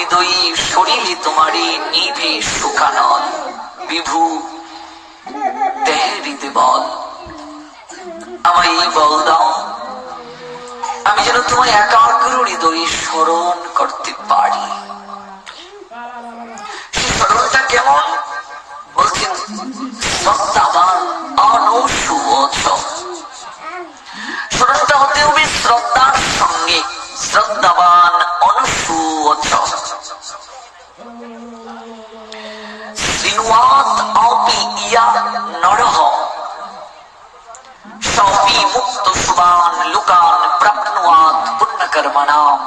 হৃদয়ী শরীরে তোমারে নিভে শুকানল, বিভু দেহে হৃদে বল, আমায় এই বল দাও, আমি যেন তোমার একাগ্র হৃদয়ে স্মরণ করতে পারি। সেই স্মরণটা কেমন বলছেন, শ্রদ্ধাবান অনুসুবচ, স্মরণটা হতে হবে শ্রদ্ধার সঙ্গে, শ্রদ্ধাবান অনুসুবচ। শ্রীনুয়াত অপি ইয়া নরহ সপি মুক্ত সুবান লোকান প্রাপ্নুয়াত পুণ্যকর্মণাম।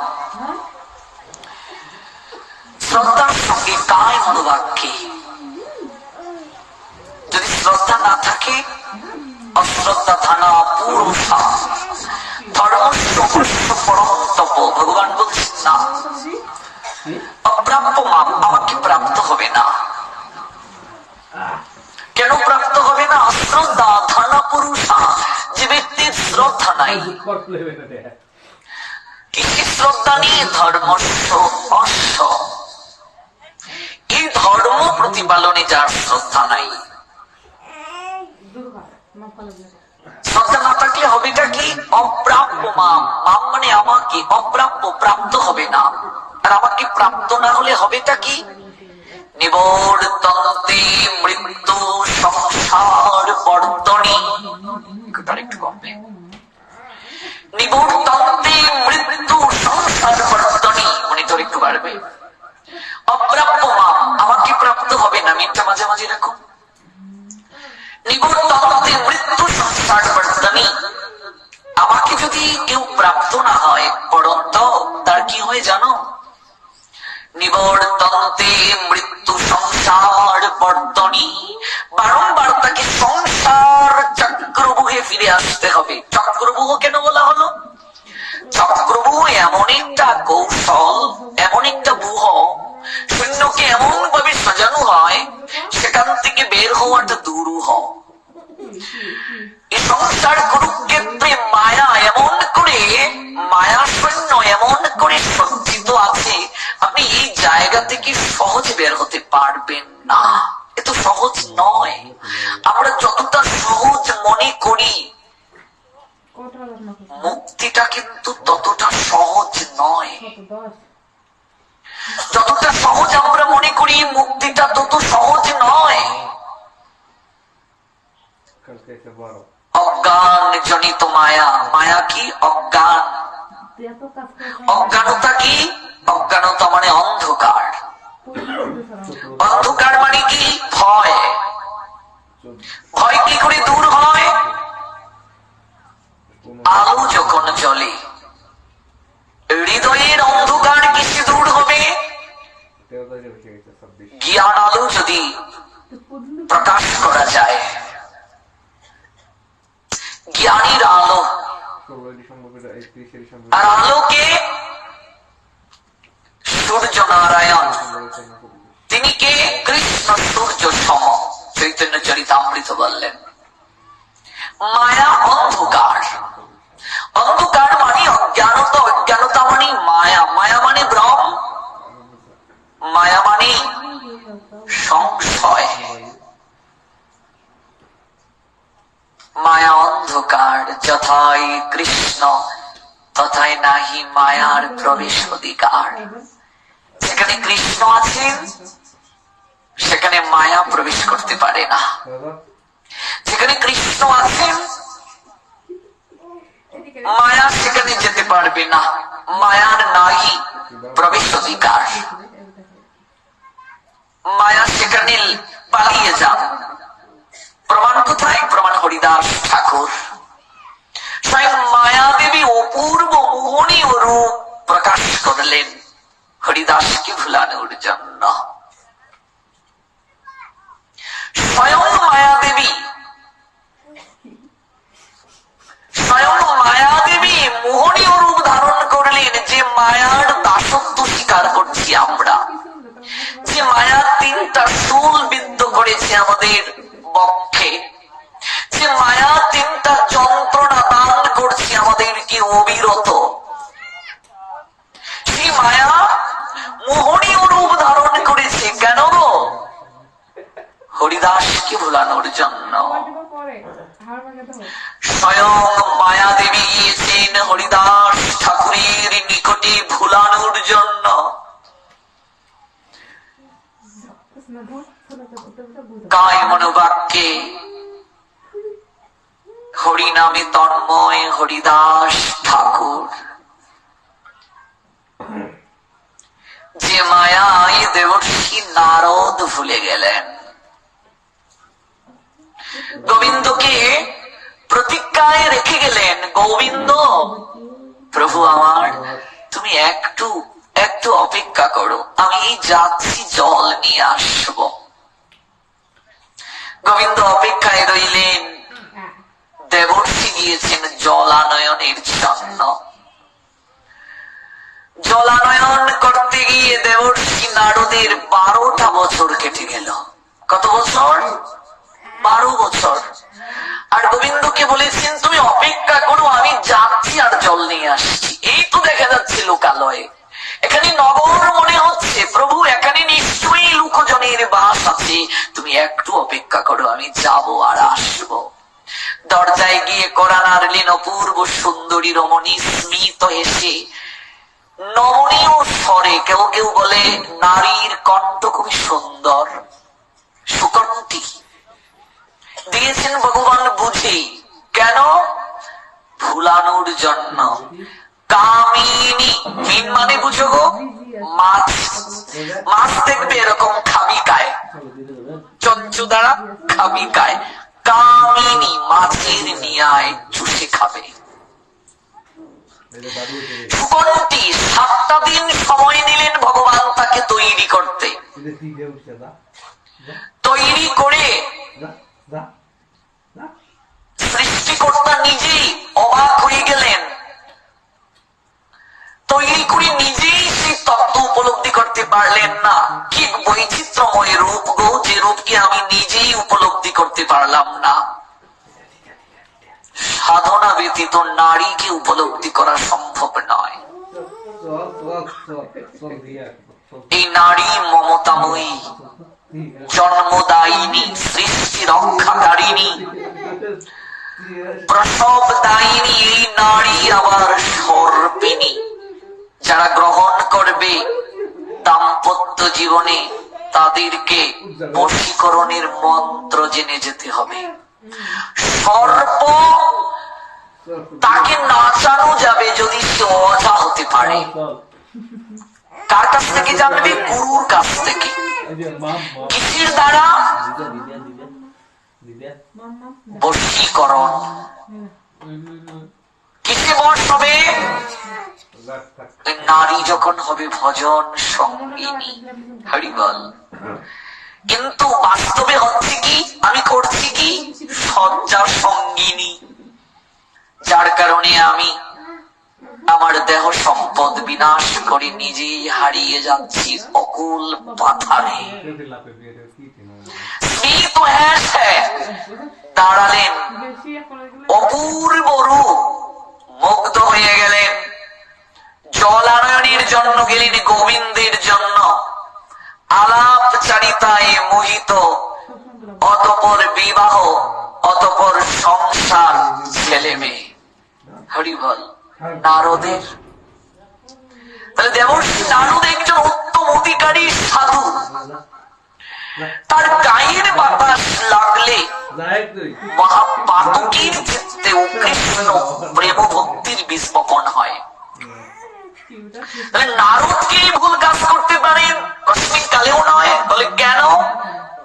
শ্রদ্ধার সঙ্গে কায় মনোবাক্যে, যদি শ্রদ্ধা না থাকে, অশ্রদ্ধা থানা পুরুষা ধর্মস্য পরম তপ, ভগবান বলছেন না অপ্রাপ্য মাম, আমাকে প্রাপ্ত হবে না। কেন প্রাপ্ত হবে না? অশ্রদ্ধা থানা পুরুষা, যে ব্যক্তির শ্রদ্ধা নাই। কি শ্রদ্ধা নেই? ধর্মস্য অশ্ব, এই ধর্ম প্রতিপালনে যার শ্রদ্ধা নাই। শ্রদ্ধা না থাকলে হবেটা কি? অপ্রাপ্য মাম, মাম মানে আমাকে, অপ্রাপ্য প্রাপ্ত হবে না। আর আমাকে প্রাপ্ত না হলে হবেটা কি? নিবর্তন্তে মৃত্যু সংসার বর্তনী, একটু কমবে, নিবর্তন্তে মৃত্যু সংসার বর্তনী, মনিটর একটু বাড়বে। অপ্রাপ্য মাম, আমাকে প্রাপ্ত হবে না, মিথ্যা মাঝে মাঝে রাখুন। নিবর্তন্তে মৃত্যু সংসার বর্তনী, আমাকে যদি কেউ প্রাপ্ত না হয় পরন্ত, তার কি হয় জানো? নিবর্তন্তে মৃত্যু সংসার বর্তনী, বারংবার তাকে সংসার চক্রবুহে ফিরে আসতে হবে। চক্রবুহ কেন বলা হলো? চক্রবুহ এমন একটা কৌশল, এমন একটা বুহ, শূন্যকে এমন ভাবে সাজানো হয় সেখান থেকে বের হওয়াটা দুরূহ। এই সংসার কুরুক্ষেত্রে মায়া এমন করে, মায়া শূন্য এমন করে সজ্জিত আছে, আপনি এই জায়গা থেকে সহজ বের হতে পারবেন না। এত সহজ নয়। আমরা যতটা সহজ মনে করি, মুক্তিটা কিন্তু ততটা সহজ নয়। যতটা সহজ আমরা মনে করি, মুক্তিটা তত সহজ নয়। অজ্ঞান জনিত মায়া, মায়া কি? অজ্ঞান। অজ্ঞানতা কি? অজ্ঞানতা মানে অন্ধকার। অন্ধকার মানে কি? ভয়। ভয় কি করে দূর হয়? আলো যখন জ্বলে। হৃদয়ের অন্ধকার কিসে দূর হবে? জ্ঞান আলো যদি প্রকাশ করা যায়, জ্ঞানীর আলো। আর আলোকে সূর্য নারায়ণ, তিনি কে? কৃষ্ণ সূর্য সম, চৈতন্য চরিতামৃত বললেন। মায়া অন্ধকার, অন্ধকার মানে অজ্ঞানতা, অজ্ঞানতা মানে মায়া, মায়া মানে ভ্রম, মায়া মানে সংশয়। মায়া অন্ধকার, যথাই কৃষ্ণ তথায় নাহি মায়ার প্রবেশ অধিকার। যেখানে কৃষ্ণ আছেন সেখানে মায়া প্রবেশ করতে পারে না। যেখানে কৃষ্ণ আছেন মায়া সেখানে যেতে পারবে না। মায়ার নাহি প্রবেশ অধিকার, মায়া সেখানে পালিয়ে যান। প্রমাণ কোথায়? প্রমাণ হরিদাস ঠাকুর স্বয়ং মায়া দেবী অপূর্ব মোহনীয় রূপ প্রকাশ করলেন হরিদাসকে ভুলানোর জন্য। স্বয়ং মায়া দেবী, স্বয়ং মায়া দেবী মোহনীয় রূপ ধারণ করলেন। যে মায়ার দাসত্ব স্বীকার করছি আমরা, যে মায়া তিনটা চুল বিদ্ধ করেছে আমাদের বক্ষে, যে মায়া তিনটা যন্ত্রণা দান করছে আমাদেরকে অবিরত, সেই মায়া মোহনী হরিদাসকে ভোলানোর জন্য। স্বয়ং মায়া দেবী গিয়েছেন হরিদাস ঠাকুরের নিকটে ভোলানোর জন্য। কায় মনোবাক্যে হরি নামে তন্ময় হরিদাস ঠাকুর, যে মায়ায় দেবর্ষি নারদ ভুলে গেলেন। গোবিন্দকে প্রতিজ্ঞায় রেখে গেলেন, গোবিন্দ প্রভু আমার, তুমি একটু একটু অপেক্ষা করো, আমি যাচ্ছি জল নিয়ে আসব। গোবিন্দ অপেক্ষায় রইলেন। দেবর্ষি গিয়েছেন জলানয়নের জন্য। জলানয়ন করতে গিয়ে দেবর্ষি নারদের 12টা বছর কেটে গেল। কত বছর? 12 বছর। আর গোবিন্দকে বলেছেন তুমি অপেক্ষা করো, আমি যাচ্ছি আর জল নিয়ে আসছি। এই তো দেখা যাচ্ছে লোকালয়ে, এখানে নগর মনে হচ্ছে, প্রভু এখানে নিশ্চয়ই লোকজনের বাস আছে, তুমি একটু অপেক্ষা করো, আমি যাব আর আসব। দরজায় গিয়ে কড়া নাড়লেন অপূর্ব সুন্দরী রমণী, স্মিত হেসে নমনীয় স্বরে, কেউ কেউ বলে নারীর কণ্ঠ খুবই সুন্দর, সুকণ্ঠী দিয়েছেন ভগবান বুঝে। কেন? ভুলানোর জন্য। কামিনী, মিন মানে বুঝো গো, মাছ। মাছ দেখবে এরকম খাবিকায়, চঞ্চু দ্বারা খাবিকায়। কামিনী মাছের নিয়ায় চুষে খাবে। সুকণ্ঠী 7টা দিন সময় নিলেন ভগবান তাকে তৈরি করতে। তৈরি করে সৃষ্টিকর্তা নিজেই অবাক হয়ে গেলেন। তৈরি করে নিজেই সেই তত্ত্ব উপলব্ধি করতে পারলেন না। কি বৈচিত্র্যময় রূপ গো, যে রূপকে আমি নিজেই উপলব্ধি করতে পারলাম না। সাধনা ব্যতীত নারীকে উপলব্ধি করা সম্ভব নয়। এই নারী মমতাময়ী, জন্মদায়িনী, সৃষ্টি রক্ষাকারিণী, প্রসবদায়িনী। এই নারী আবার সর্পিণী। যারা গ্রহণ করবে দাম্পত্য জীবনে, তাদেরকে বশীকরণের মন্ত্র জেনে যেতে হবে। সর্প তাকে নাচানো যাবে যদি সে অজা হতে পারে। কার কাছ থেকে জানবে? গুরুর কাছ থেকে। কিসের দ্বারা? বশীকরণ। কিসে বশ হবে? নারী যখন হবে ভজন সঙ্গিনী। হরিবল। কিন্তু বাস্তবে হচ্ছে কি, আমি করছি কি? সজ্জার সঙ্গিনী। যার কারণে আমি আমার দেহ সম্পদ বিনাশ করে নিজেই হারিয়ে যাচ্ছি অকুল পাথারে। স্মিত হেসে দাঁড়ালেন, অপূর্ব রূপ, মুগ্ধ হয়ে গেলেন। জলানয়নের জন্য গেলেন, গোবিন্দের জন্য। আলাপচারিতায় মোহিত, অতঃপর বিবাহ, অতঃপর সংসার, ছেলে মেয়ে। হরিবল। নারদের, তাহলে দেবর্ষি নারদ একজন উত্তম অধিকারী সাধু। তার গায়ের বাতাস লাগলে মহাপাতকের চিত্তে কৃষ্ণ প্রেম ভক্তির বীজ বপন হয়। তাহলে নারদকে ভুল কাজ করতে পারেন? কস্মিক কালেও নয়। বলে কেন?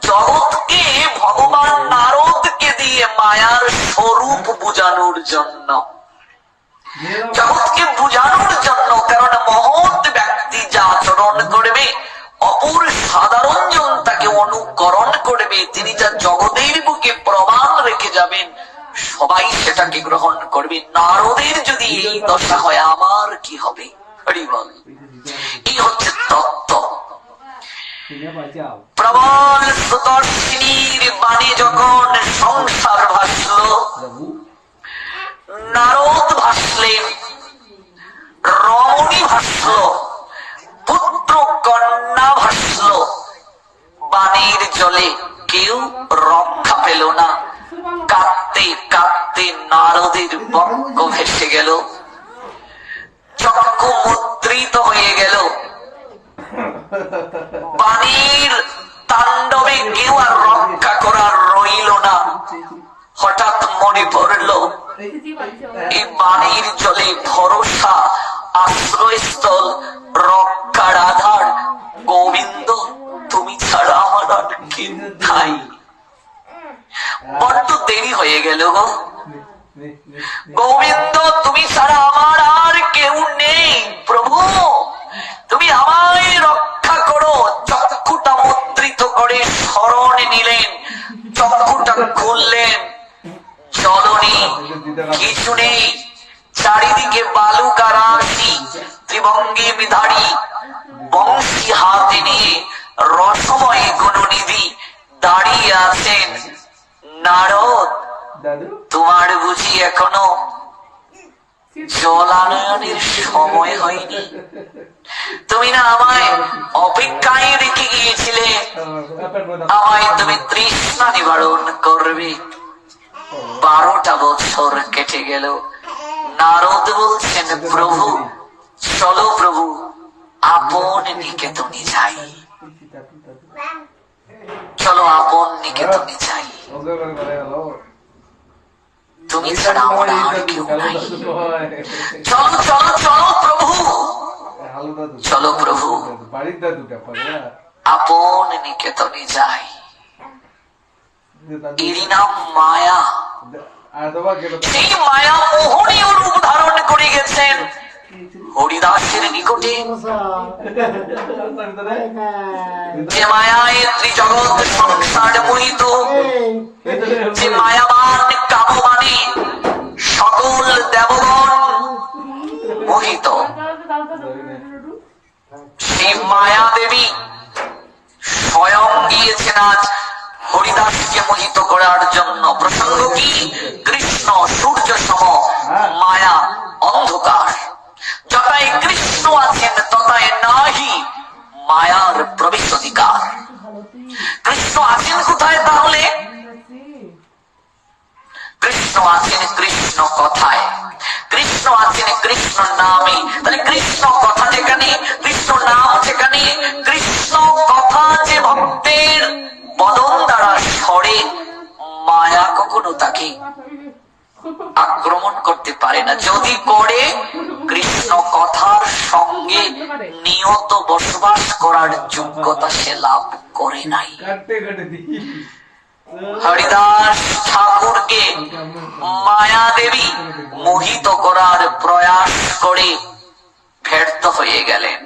জগৎকে ভগবান নারদকে দিয়ে মায়ার স্বরূপ বুঝানোর জন্য, জগৎকে বুঝানোর জন্য। কারণ মহৎ ব্যক্তি যা আচরণ করবে, অপর সাধারণ জন তাকে অনুকরণ করবে। তিনি যা জগতের বুকে প্রমাণ রেখে যাবেন, সবাই সেটাকে গ্রহণ করবে। নারদের যদি এই দশা হয়, আমার কি হবে? হরিবল। এই হচ্ছে তত্ত্ব। প্রবল সুদর্শিনীর বাণী যখন সংসার ভাসল, নারদ ভাসলেন, রমণী ভাসল, পুত্র কন্যা ভাসল বাণীর জলে। কেউ রম্য নারদের বক্ষ ভেসে গেল, চক্ষু মুদ্রিত হয়ে গেল। বাণীর তাণ্ডবে কেউ আর রক্ষা করার রইল না। হঠাৎ মনে পড়ল এই বাণীর জলে ভরসা, আশ্রয়স্থল, রক্ষার আধার গোবিন্দ, তুমি ছাড়া আমার আর কে নাই। বড্ড দেরি হয়ে গেল গো গোবিন্দ, তুমি ছাড়া আমার আর কেউ নেই। প্রভু তুমি আমায় রক্ষা করো। চক্ষুটা মুদ্রিত করে শরণ নিলেন, চক্ষুটা খুললেন, জননী কিছু নেই, চারিদিকে বালুকা রাশি, ত্রিভঙ্গি বিধারী বংশী হাতে নিয়ে রসময় গুণনিধি দাঁড়িয়ে আছেন। নারদ, তোমার বুঝি এখনো জলানয়নের সময় হয়নি? তুমি না আমায় অপেক্ষায় রেখে গিয়েছিলে, আমায় তুমি তৃষ্ণা নিবারণ করবে। 12টা বছর কেটে গেল। নারদ বলছেন, প্রভু চলো, প্রভু আপন নিকেতনে যাই, চলো আপন নিকেতনে যাই। তুমি ছাড়া আমার আর কেউ নাই। চলো চলো চলো প্রভু, চলো প্রভু আপন নিকেতনে যাই। এরই নাম মায়া। সেই মায়া মোহনীয় রূপ ধারণ করে গেছেন হরিদাসের নিকটে। যে মায়ায় ত্রিজগৎ সংসার মোহিত, যে মায়াবান কামবাণে সকল দেবগণ মোহিত, সেই মায়া দেবী স্বয়ং গিয়েছেন আজ হরিদাসকে মোহিত করার জন্য। প্রসঙ্গ কি? কৃষ্ণ সূর্য সম, মায়া অন্ধকার। যথায় কৃষ্ণ আছেন তথায় নাহি মায়ার প্রবেশ অধিকার। কৃষ্ণ আছেন কোথায় তাহলে? কৃষ্ণ আছেন কৃষ্ণ কথায়, কৃষ্ণ আছেন কৃষ্ণ নামে। তাহলে কৃষ্ণ কথা যেখানে, কৃষ্ণ নাম যেখানে, কৃষ্ণ কথা যে ভক্তের বদন দ্বারা সরে, মায়া কখনো তাকে আক্রমণ করতে পারে না। যদি করে, কৃষ্ণ কথার সঙ্গে নিয়ত বসবাস করার যোগ্যতা সে লাভ করে নাই। হরিদাস ঠাকুরকে মায়া দেবী মোহিত করার প্রয়াস করে ব্যর্থ হয়ে গেলেন।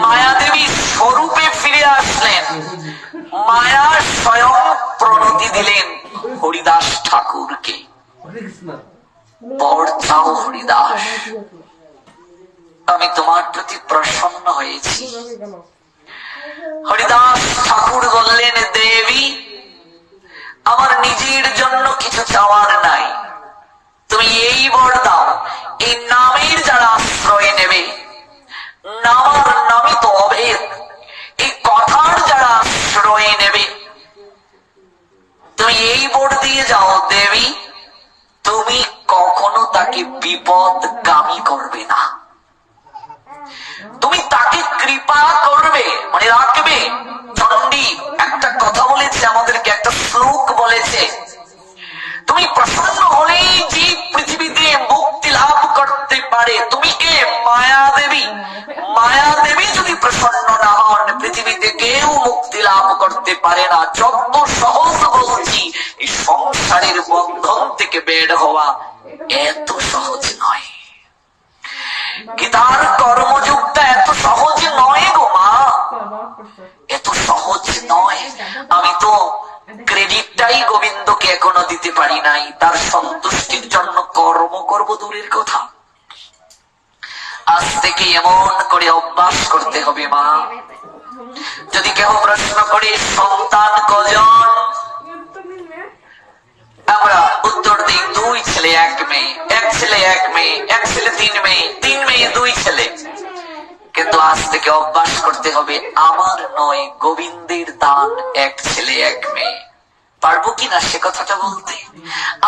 মায়া দেবী স্বরূপে ফিরে আসলেন। মায়া স্বয়ং প্রণতি দিলেন হরিদাস ঠাকুরকে। বর চাও হরিদাস, আমি তোমার প্রতি প্রসন্ন হয়েছি। হরিদাস ঠাকুর বললেন, দেবী আমার নিজের জন্য কিছু চাওয়ার নাই, তুমি এই বর দাও, এই নামের যারা আশ্রয় নেবে, নামার নামই তো অভেদ, এই কথার যারা আশ্রয় নেবে, তুমি এই বর দিয়ে যাও দেবী, তুমি কখনো তাকে বিপদগামী করবে না, তুমি তাকে কৃপা করবে, মানে রাখবে। চণ্ডী একটা কথা বলেছে আমাদেরকে, একটা শ্লোক বলেছে, তুমি প্রসন্ন হলেই যে পৃথিবীতে মুক্তি লাভ করতে পারে। তুমি কে? মায়া দেবী। মায়া দেবী যদি প্রসন্ন না হন, পৃথিবীতে কেউ মুক্তি লাভ করতে পারে না। যত সহজ বলছি, এই সংসারের বন্ধন থেকে বের হওয়া এত সহজ নয়। গীতার কর্মযুগটা এত সহজ নয় গো মা, এত সহজ নয়। আমি তো ক্রেডিটটাই গোবিন্দকে এখনো দিতে পারি নাই। তার সন্তুষ্টির জন্য কর্ম করব দূরের কথা। আজ থেকে এমন করে অভ্যাস করতে হবে মা। যদি কেউ প্রশ্ন করে সন্তান কজন, আমরা উত্তর দিই 2 ছেলে 1 মেয়ে, 1 ছেলে 1 মেয়ে, 1 ছেলে 3 মেয়ে, 3 মেয়ে 2 ছেলে। কিন্তু আজ থেকে অভ্যাস করতে হবে, আমার নয় গোবিন্দের দান 1 ছেলে 1 মেয়ে। পারবো কিনা সে কথাটা বলতে?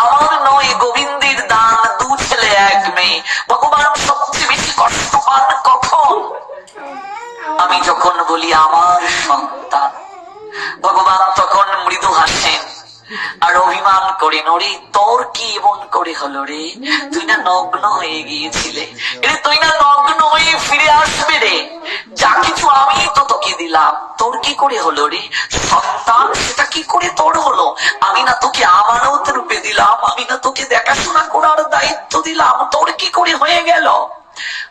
আমার নয়, গোবিন্দের দান, 2 ছেলে 1 মেয়ে। ভগবান সবচেয়ে বেশি কষ্ট পান কখন? আমি যখন বলি আমার সন্তান। ভগবান তখন মৃদু হাসেন আর অভিমান করে, নরে তোর কি এমন করে হলো রে? তুই না নগ্ন হয়ে গিয়েছিলে, রে তুই না নগ্ন হয়ে ফিরে আসবে রে, যা কিছু আমি তো তোকে দিলাম, তোর কি করে হলো রে? সন্তান, সেটা কি করে তোর হলো? আমি না তোকে আমানত রূপে দিলাম, আমি না তোকে দেখাশোনা করার দায়িত্ব দিলাম, তোর কি করে হয়ে গেল?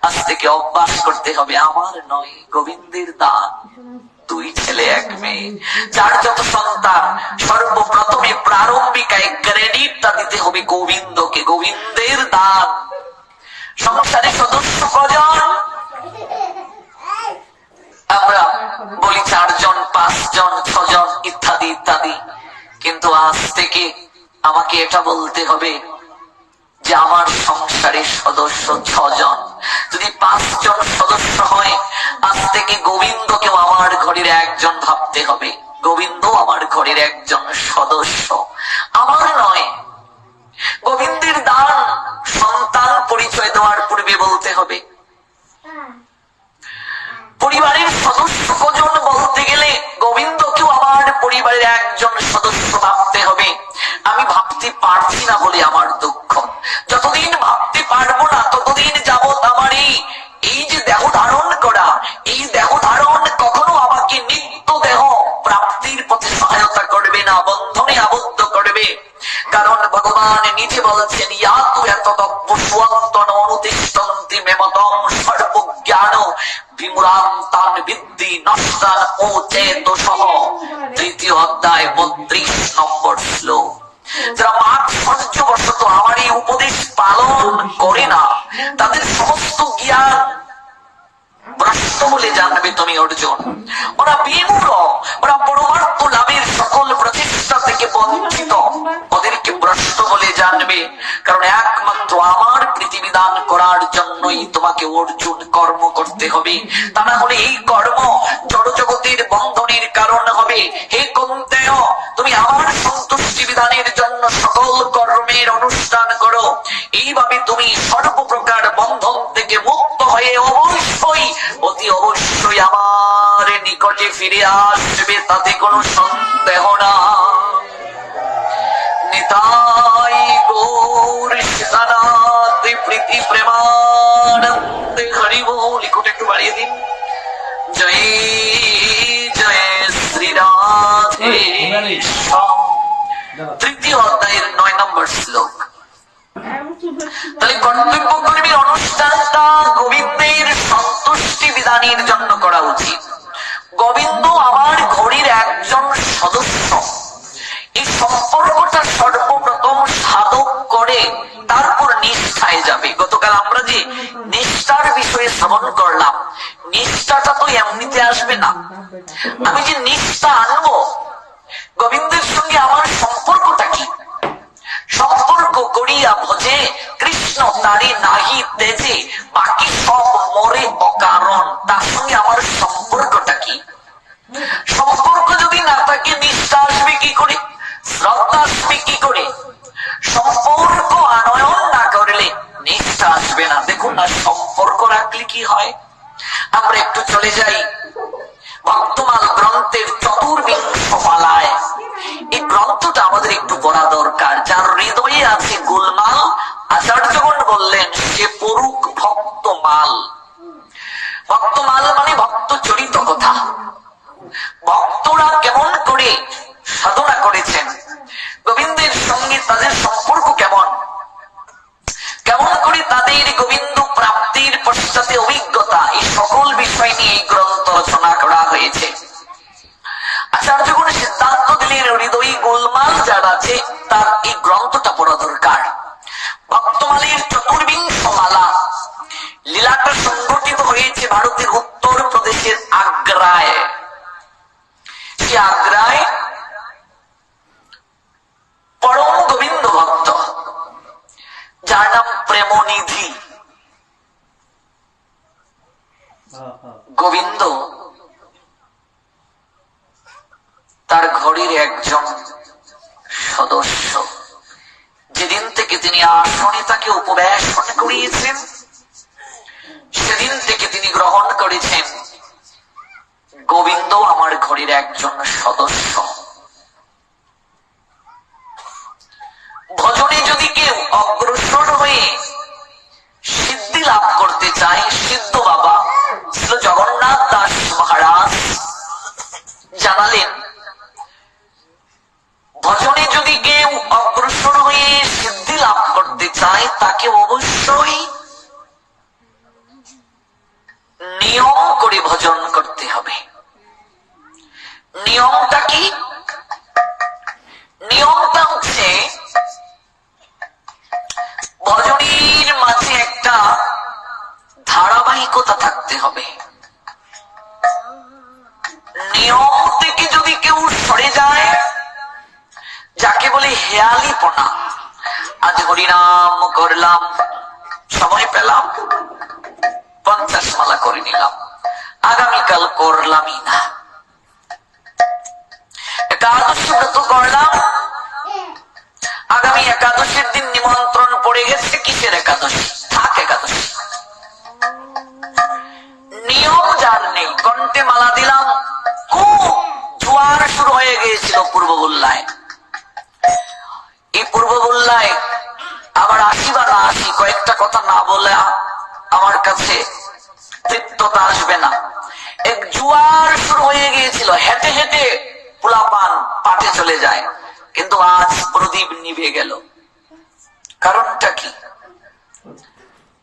আজ থেকে অভ্যাস করতে হবে, আমার নয়, গোবিন্দের দান। 2 ছেলে 1 মেয়ে, যার যত সন্তান, সর্বপ্রথমে প্রারম্ভিকায় ক্রেডিটটা দিতে হবে গোবিন্দকে, গোবিন্দের দান। সংসারে সদস্য কজন? আমরা বলি 4 জন, 5 জন, 6 জন ইত্যাদি ইত্যাদি, কিন্তু আজ থেকে আমাকে এটা বলতে হবে যে আমার সংসারের সদস্য 6 জন। যদি 5 জন সদস্য হয়, আজ থেকে গোবিন্দকেও আমার ঘরের একজন ভাবতে হবে, গোবিন্দ আমার ঘরের একজন সদস্য, আমার নয়। গোবিন্দের দান সন্তান পরিচয় দেওয়ার পূর্বে বলতে হবে। পরিবারের সদস্য কজন বলতে গেলে গোবিন্দকেও আমার পরিবারের একজন সদস্য ভাবতে হবে। আমি ভাবতে পারছি না বলে আমার দুঃখ। যতদিন ভাবতে পারবো না, ততদিন যাবৎ আমার এই যে দেহ ধারণ করা, এই দেহ ধারণ কখনো আমাকে নিত্য দেহ প্রাপ্তির পথে সহায়তা করবে না, বন্ধনে আবদ্ধ করবে। কারণ ভগবান নিজে বলছেন, ইয়াতু এতদপ্য সুয়ন্তন অনুতিষ্ঠন্তি মেমতম সর্বজ্ঞান বিমূঢ়ান্তান বিদ্ধি নষ্টান ও চেতসঃ। 3য় অধ্যায় 32 নম্বর শ্লোক। যারা মাৎসর্যবশত আমার এই উপদেশ পালন করে না, তাদের সমস্ত জ্ঞান ভ্রষ্ট বলে জানবে তুমি অর্জুন। ওরা বিমূঢ়, ওরা পরমার্থ লাভের সকল প্রচেষ্টা থেকে বঞ্চিত, ওদেরকে ভ্রষ্ট বলে জানবে। কারণ একমাত্র আমার প্রীতিবিধান করার জন্যই তোমাকে অর্জুন কর্ম করতে হবে, তা না হলে এই কর্ম জড়জগতের বন্ধনের কারণ হবে। হে কুন্তেয়, তুমি আমার সন্তুষ্টি বিধানের জন্য সকল কর্মের অনুষ্ঠান করো, এইভাবে তুমি সর্বপ্রকার বন্ধন থেকে মুক্ত হয়ে অবশ্যই অতি অবশ্যই আমার নিকটে ফিরে আসবে, তাতে কোনো সন্দেহ না। নিতাই গৌর সীতানাথ প্রীতি প্রেমানন্দে হরি বল। লিখুটা একটু বাড়িয়ে দিন। জয় জয় শ্রী রাধে। 3য় অধ্যায়ের 9 নম্বর শ্লোক। তাহলে কর্তব্য কর্মীর অনুষ্ঠানটা গোবিন্দের সন্তুষ্টি বিধানের জন্য করা উচিত। গোবিন্দ আমার ঘরের একজন সদস্য, এই সম্পর্কটা সর্বপ্রথম সাধক করে তারপর নিষ্ঠায় যাবে। গতকাল আমরা যে নিষ্ঠার বিষয়ে শ্রবণ করলাম, নিষ্ঠাটা তো এমনিতে আসবে না। আমি যে নিষ্ঠা আনবো, গোবিন্দের সঙ্গে আমার সম্পর্কটা কি? সম্পর্ক করিয়া ভজে কৃষ্ণ তারি নাহি তেজে, বাকি সব মরে অকারণ। তার সঙ্গে আমার সম্পর্কটা কি? সম্পর্ক যদি না থাকে, নিষ্ঠা আসবে কি করে? শ্রদ্ধা আসবে কি করে? সম্পর্ক আনয়ন না করলে নিষ্ঠা আসবে না। দেখুন না, সম্পর্ক রাখলে কি হয়। আমরা একটু চলে যাই ভক্তমাল গ্রন্থের ৪র্বিংশ মালায়। এই গ্রন্থটা আমাদের একটু পড়া দরকার। যার হৃদয়ে আছে গোলমাল, আচার্যগণ বললেন সে পড়ুক ভক্তমাল। ভক্তমাল মানে ভক্ত চরিত কথা। ভক্তরা কেমন করে সাধনা করেছেন, গোবিন্দের সঙ্গে তাদের সম্পর্ক কেমন, কেমন করে তাদের গোবিন্দ প্রাপ্তির পশ্চাতে অভিজ্ঞতা, এই সকল বিষয় নিয়ে এই গ্রন্থ রচনা করা হয়েছে। আচার্যগণ সিদ্ধান্ত দিলেন হৃদয়ী গোলমাল যার আছে তার এই গ্রন্থটা পড়া দরকার। ভক্তমালের ৪র্বিংশ মালা লীলাটা সংগঠিত হয়েছে ভারতের উত্তর প্রদেশের আগ্রায়। সে আগ্রায় পরম গোবিন্দ ভক্ত যার নাম প্রেমনিধি। গোবিন্দ তার ঘরের একজন করিয়েছেন, সেদিন থেকে তিনি গ্রহণ করেছেন গোবিন্দ আমার ঘরের একজন সদস্য। ভজনে যদি কেউ অগ্রসর হয়ে সিদ্ধি লাভ করতে চায়, সিদ্ধ বাবা শ্রী জগন্নাথ দাস মহারাজ জানালেন, ভজনে যদি কেউ অগ্রসর হয়ে সিদ্ধি লাভ করতে চায় তাকে অবশ্যই নিয়ম করে ভজন করতে হবে। নিয়মটা কি? নিয়মটা হচ্ছে ভজনের মাঝে একটা ধারাবাহিকতা থাকতে হবে। নিয়ম থেকে যদি কেউ সরে যায়, যাকে বলে হেয়ালিপনা, আজ হরিনাম করলাম, সময় পেলাম 50 মালা করে নিলাম, আগামীকাল করলামই না। একাদশী ব্রত করলাম, আগামী একাদশীর দিন নিমন্ত্রণ পড়ে গেছে, কিসের একাদশী? থাক একাদশী। নিয়ম যার নেই, কণ্ঠে মালা দিলাম, খুব জোয়ার শুরু হয়ে গিয়েছিল পূর্বগোল্লায়। এই পূর্বগোল্লায় আবার আসি বা না আসি, কয়েকটা কথা না বলে আমার কাছে তৃপ্ততা আসবে না। এক জোয়ার শুরু হয়ে গিয়েছিল, হেঁটে হেঁটে পোলাপান পাটে চলে যায়, কিন্তু আজ প্রদীপ নিভে গেল। কারণটা কি?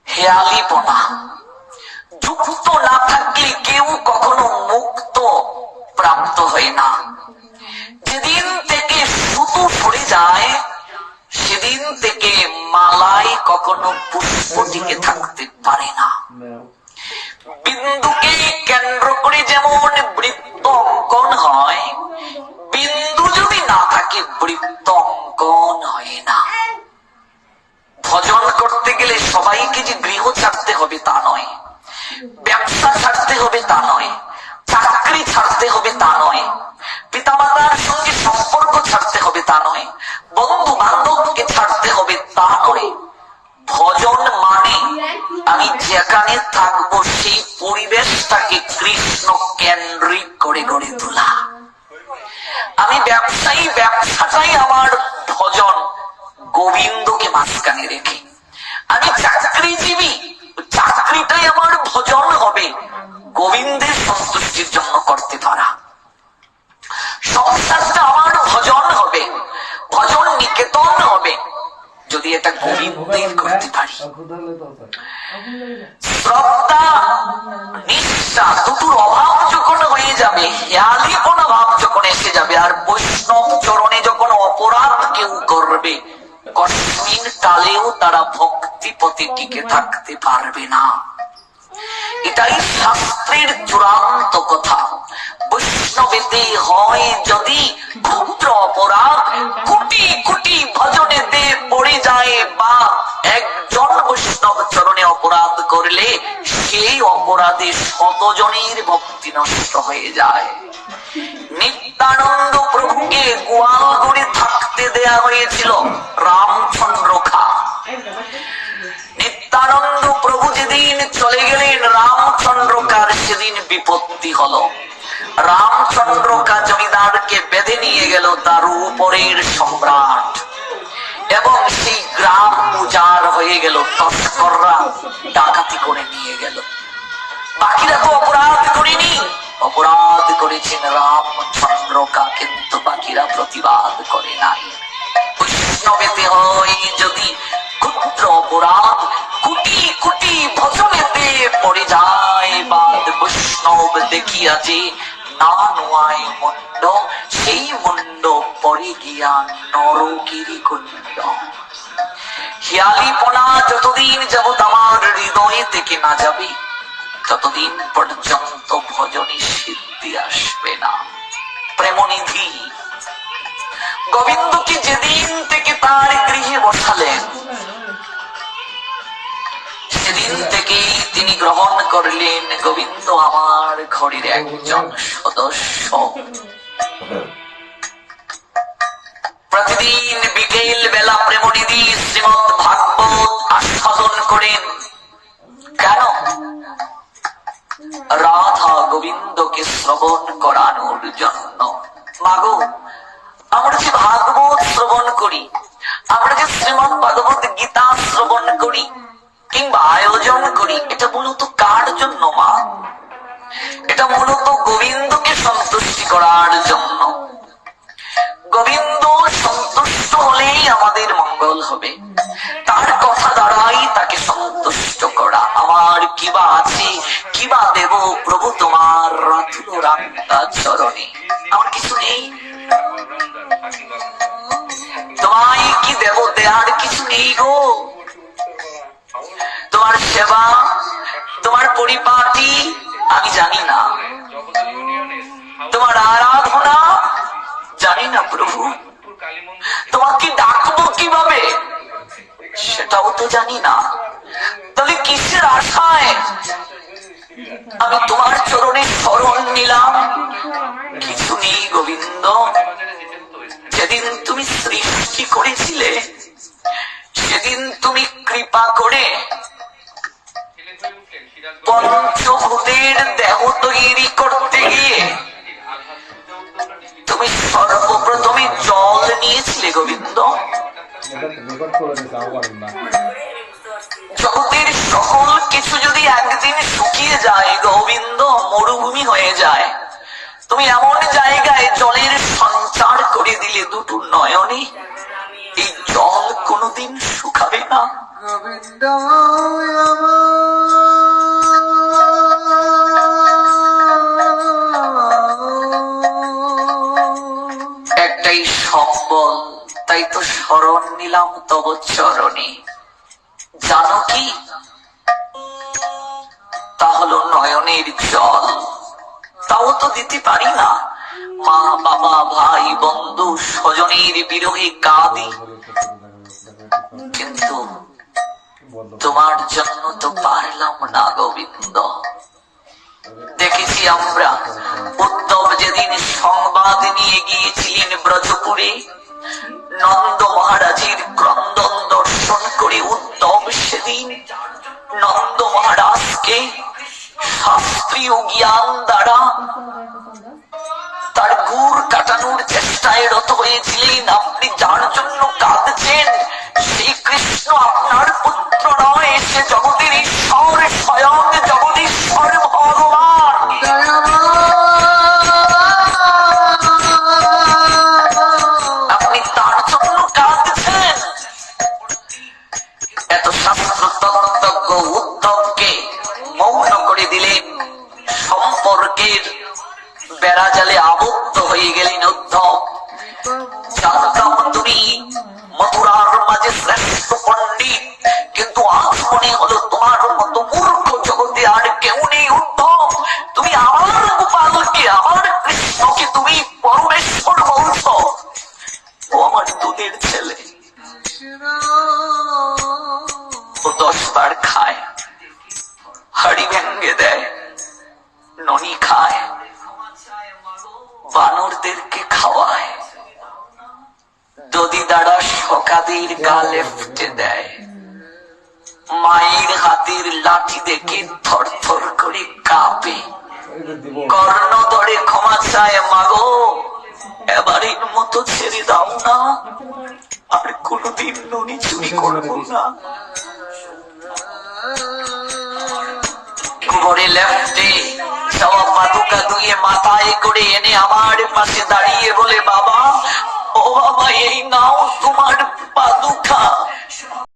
হেয়ালিপনা। যুক্ত না থাকলে কেউ কখনো মুক্ত প্রাপ্ত হয় না। যেদিন থেকে সুতো সরে যায়, সেদিন থেকে মালায় কখনো পুষ্প টিকে থাকতে পারে না। বিন্দুকে কেন্দ্র করে যেমন বৃত্ত অঙ্কন হয়, বিন্দু যদি না থাকে বৃত্ত অঙ্কন হয় না। ভজন করতে গেলে সবাইকে যে গৃহ ছাড়তে হবে তা নয়, ব্যবসা ছাড়তে হবে তা নয়, চাকরি ছাড়তে হবে তা নয়, পিতামাতার সঙ্গে সম্পর্ক ছাড়তে হবে তা নয়, বন্ধু বান্ধবকে ছাড়তে হবে তা নয়। ভজন মানে আমি যেখানে থাকবো সেই পরিবেশটাকে কৃষ্ণ কেন্দ্রিক করে গড়ে তোলা। আমি ব্যবসায়ী, ব্যবসাটাই আমার ভজন, গোবিন্দকে মাঝখানে রেখে। আমি চাকরিজীবী, চাকরিটাই আমার ভজন হবে, গোবিন্দের সন্তুষ্টির জন্য করতে পারা। সংসারটা আমার ভজন হবে, ভজন নিকেতন হবে, যদি এটা গোবিন্দের করতে পারি। শ্রদ্ধা নিষ্ঠা দুটোর অভাব যখন হয়ে যাবে, হেয়ালিপনা ভাব যখন এসে যাবে, আর বৈষ্ণব চরণে যখন অপরাধ কেউ করবে, কস্মিন কালেও তারা ভক্তি পথে টিকে থাকতে পারবে না। এটাই শাস্ত্রের চূড়ান্ত কথা। বৈষ্ণবেতে হয় যদি ক্ষুদ্র অপরাধ, কোটি কোটি ভজনে দে পড়ে যায়, বা একজন বৈষ্ণব চরণে অপরাধ করলে সেই অপরাধে শতজনের ভক্তি নষ্ট হয়ে যায়। নিত্যানন্দ প্রভুকে গোয়াল করে থাকতে দেয়া হয়েছিল রামচন্দ্র খা। নিত্যানন্দ প্রভু যেদিন চলে গেলেন, রামচন্দ্র কার সেদিন বিপত্তি হলো। রামচন্দ্র কা জমিদারকে বেঁধে নিয়ে গেল তার উপরের সম্রাট, এবং সেই গ্রাম উজাড় হয়ে গেল, তস্কররা ডাকাতি করে নিয়ে গেল। বাকিরা তো অপরাধ করেনি, অপরাধ করেছেন রামচন্দ্র কা, কিন্তু বাকিরা প্রতিবাদ করে নাই। বৈষ্ণবেতে হয় যদি ক্ষুদ্র অপরাধ, কোটি কোটি ভজনেতে পড়ে যায়, বাদ বৈষ্ণব দেখিয়া যে না নোয়ায় মন্ড, সেই মন্ড পরে গিয়া নরকিরি কুণ্ড। হিয়ালিপনা যতদিন যাবত আমার হৃদয় থেকে না যাবে, ততদিন পর্যন্ত ভজনে সিদ্ধি আসবে না। প্রেমনিধি গোবিন্দকে যেদিন থেকে তার গৃহে বসালেন, সেদিন থেকে তিনি গ্রহণ করলেন গোবিন্দ আমার ঘরের একজন সদস্য। প্রতিদিন বিকেল বেলা প্রেমনিধি শ্রীমৎ ভাগবত আস্বাদন করেন কেন? রাধা গোবিন্দকে শ্রবণ করানোর জন্য। মাগো, আমরা যে ভাগবত শ্রবণ করি, আমরা যে শ্রীমদ ভগবত গীতা শ্রবণ করি কিংবা আয়োজন করি, এটা মূলত কার জন্য মা? এটা মূলত গোবিন্দকে সন্তুষ্টি করার জন্য। গোবিন্দ সন্তুষ্ট হলেই আমাদের মঙ্গল হবে, তার কথা দ্বারাই তাকে সন্তুষ্ট করা। আমার কিবা আছে, কিবা দেব প্রভু তোমার রাতুল রাঙ্গা চরণে। আমার কিছু নেই, তোমায় কি দেব? দেয়ার কিছু নেই গো। তোমার সেবা, তোমার পরিপাটি আমি জানি না, তোমার আরাধনা জানি না প্রভু, তোমাকে ডাকবো কিভাবে সেটাও তো জানি না। তাহলে কিসের আশায় আমি তোমার চরণে শরণ নিলাম? কিছু নেই গোবিন্দ। যেদিন তুমি সৃষ্টি করেছিলে, সেদিন তুমি কৃপা করে পঞ্চভূতের দেহ তৈরি করতে গিয়ে তুমি সর্বপ্রথমে জল নিয়েছিলে গোবিন্দ। জগতের সকল কিছু যদি একদিন শুকিয়ে যায় গোবিন্দ, মরুভূমি হয়ে যায়, তুমি এমন জায়গায় জলের সঞ্চার করে দিলে দুটো নয়নে, এই জল কোনোদিন শুকাবে না গোবিন্দ। একটাই সম্বল, তাই তো শরণ নিলাম তব চরণে। জানো কি? তা হলো নয়নের জল। তাও তো দিতে পারি না, মা বাবা ভাই বন্ধু স্বজনের বিরহে কাঁদি, কিন্তু তোমার জন্য তো পারলাম না গোবিন্দ। দেখেছি আমরা উদ্ধব যেদিন সংবাদ নিয়ে গিয়েছিলেন ব্রজপুরে, নন্দ মহারাজের ক্রন্দন দর্শন করে উদ্ধব সেদিন নন্দ মহারাজকে শাস্ত্রীয় জ্ঞান দ্বারা তার গুড় কাটানোর চেষ্টায় রত হয়েছিলেন। আপনি যার জন্য কাঁদছেন সেই কৃষ্ণ আপনার পুত্র নয়, সে জগতের ঈশ্বর, স্বয়ং জগদীশ্বর ভগবান। আপনি তার জন্য কাঁদছেন। এত শাস্ত্র তত্ত্বজ্ঞ উদ্ধবকে মৌন করে দিলেন, সম্পর্কের বেড়াজালে আবদ্ধ হয়ে গেলেন উদ্ধব। জানতাম তুমি মথুরার মাঝে শ্রেষ্ঠ পণ্ডিত, কিন্তু আজ মনে হলো তোমার মতো মূর্খ জগতে আর কেউ নেই উদ্ধব। তুমি আমার গোপালকে, আমার কৃষ্ণকে তুমি পরমেশ্বর বলছ। ও আমার দুধের ছেলে, ও 10 বার খায়, হাড়ি ভেঙ্গে দেয়, ননি খায়, বানরদেরকে খাওয়ায়, দদি দ্বারা সকাদের গালে ফুটে দেয়, মায়ের হাতের লাঠি দেখে থর থর করে কাঁপে, কর্ণ ধরে ক্ষমা চায়, মাগো এবারের মতো ছেড়ে দাও না, আর কোনদিন ননি চুরি করবো না। কুবরে লেফটে চাওয়া পাদুকা ধুয়ে মাথায় করে এনে আমার পাশে দাঁড়িয়ে বলে,